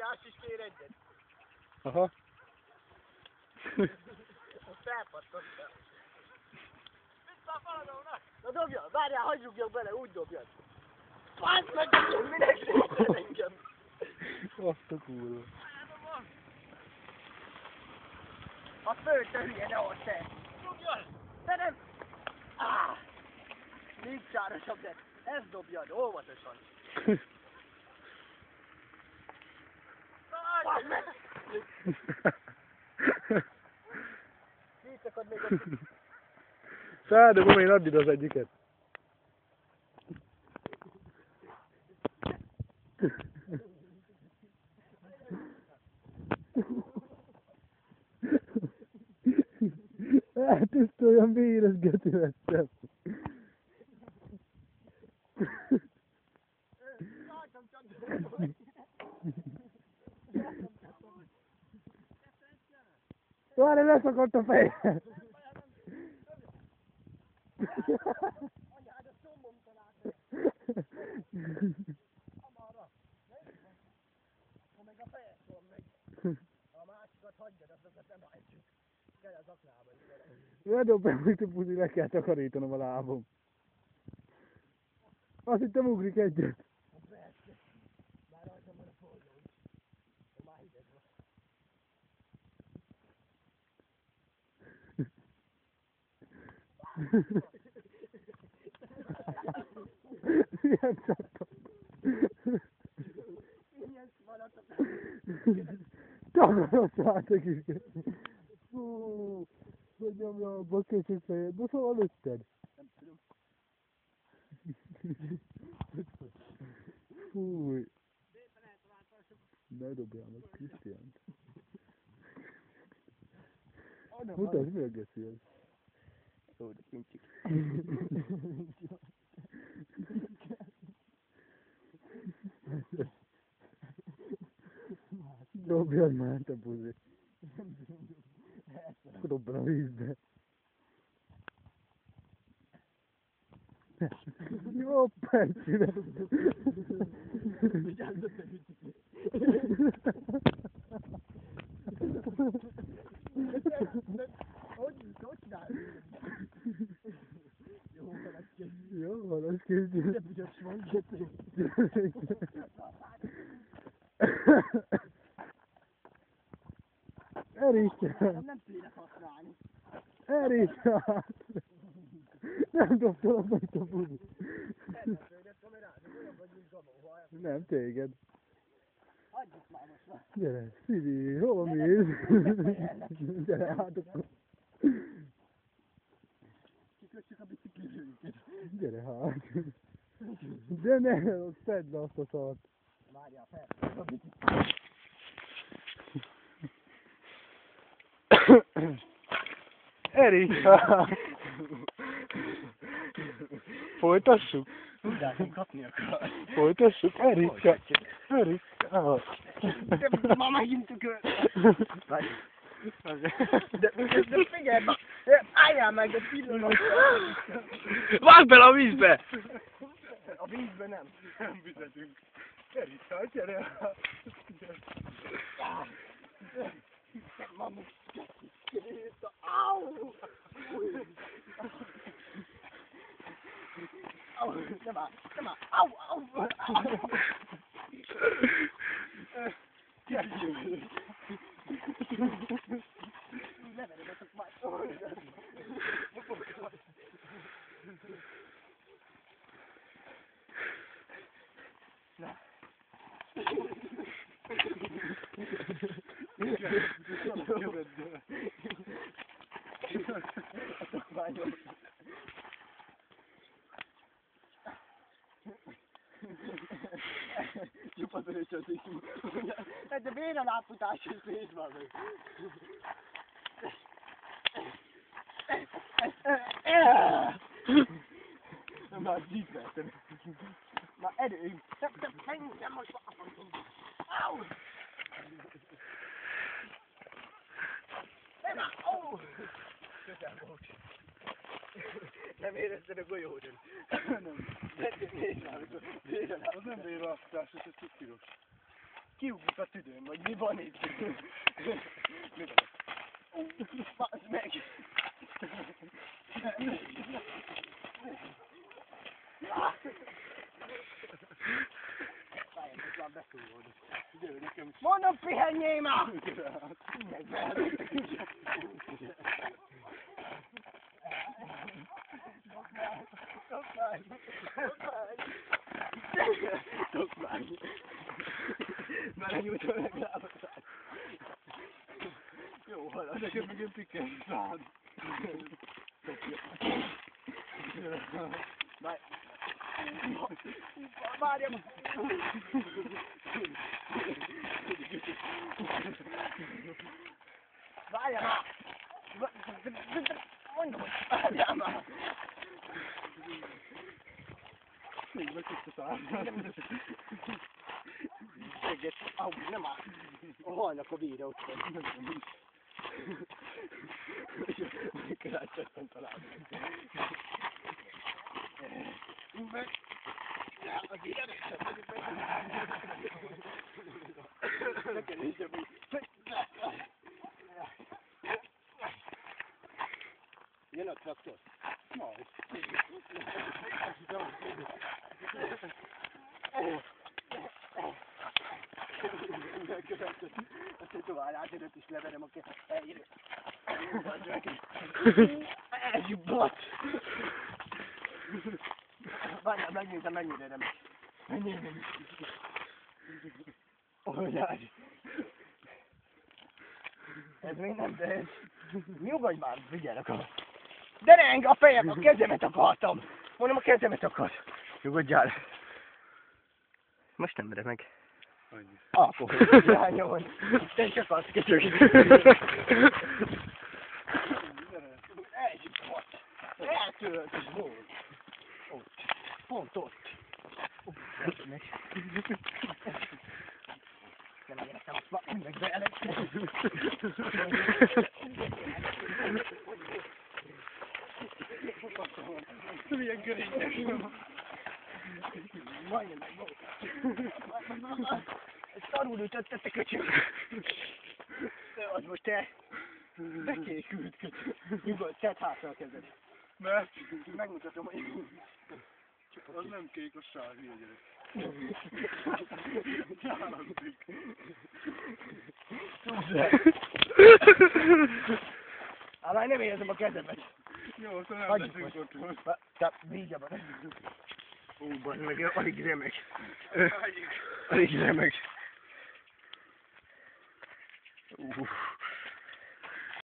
Más is kér egyet. Aha. Azt elpattottam. Vissza a faladónak! Na dobja, várjál, hagyj rúgjak bele, úgy dobjad. Fász meg, minek nézted engem? Azt a kurva. A föltörje, ne ott te! Dobjad! Te nem! Még sárosabb lett. Ezt dobjad, óvatosan. Fász meg! Szétszakad még a... Feldobom én, add ide az egyiket. Hát ezt olyan véresgető lettem. Várj, leszakadt a feje! Anyád, a szombom találta! Amarra! Ha meg a fejet van meg. A másikat hagyjad, azokat nem állítjuk. Kell az aknába is vele. Ne dob be, hogy te puzi, le kell takarítanom a lábom. Azt hittem ugrik egyet. Persze. Már rajtam van a forró is. Már hideg van. Ilyen csattam. Ilyen szvalatot. Takarodsz át egész. Fú, hogy nyomja a bakécses fejed. De szóval lőtted? Nem tudom. Fúj. Ne dobjál meg Krisztiánt. Mutasd, mi a geszi ez? Jó, de kincsik. Dobjad már, te buzi. Akkor dobban a vízbe. Jó, percire. Vigyázz a te Hogy csinálod? Jó, van, ez kész. Jó, van, az kezdjük. De büdös van, gető. Erítsen! Nem tényleg használni. Erítsen! Nem dobtál meg a buzi. Nem, téged. Hagyjuk már most már. Gyere, Szili, hol mész? Gyere, hát akkor. Kikössük a biciklizőjüket. Gyere, hát. De ne, ott szedd le azt a szart. Várjál fel, a bicikli. Erika! Folytassuk? Tudják, én kapni akar. Folytassuk? Erika! Erika! De ma megint tükör. De figyelj, álljál meg a pillanat. Vágd bele a vízbe! A vízbe nem. Nem vizetünk. Erika, gyere! Mamu, au! Au, nem áll, au, au! Leveredetek már. Na. Csupa törőcsötésünk. De miért a lábfutás is nézd már meg? Már zsízveltem. Már erőim. Nem most választom. Au! Nem áll! Au! Közel volt. Nem érezted a golyódon? Nem. Nézd már, az nem vérválasztás, ez egy piros. Kiugrik a tüdőm, vagy mi van itt? Mi van? Fasz meg! Mondom, pihenjél már! Dokmány! Belenyújtom meg lábatát! Jó, halad, neked meg én pikken szád! Várjam! Várjam már! Mondom, hogy várjam már! Még megküszt a szám. Segget, nem áll. A halnak a víre ott van. Megkerácsottan találni. Az ilyen jön a traktor. Majd. Azt hiszem, tovább átérőt is leverem, aki elírő. Eljutott! Várjál, megnézem, mennyire nem. Mennyire nem. Olyágy. Ez még nem, de ez... Nyugodj már, vigyelek a... De reng a fejem, a kezemet akartam! Mondom, a kezemet akart. Nyugodjál. Most nem remeg. Annyi. Alkohol hiánya van. Te is akarsz köcsögni. Eljutott. Eltölt. Ott. Pont ott. Nem értem, meg bejelek. Milyen görénynek. Majdnem megvolt. Szarul ütöttet a köcsög. Az most te bekékült köcsög. Nyugodt, tedd hátra a kezed. Mert Megmutatom, hogy... az nem kék, az sárga gyerek. Nyálazik. Már nem érzem a kezemet. Jó, szóval nem leszünk ott. Te vígyabban. Ó, bazd meg, Alig remek. alig remek.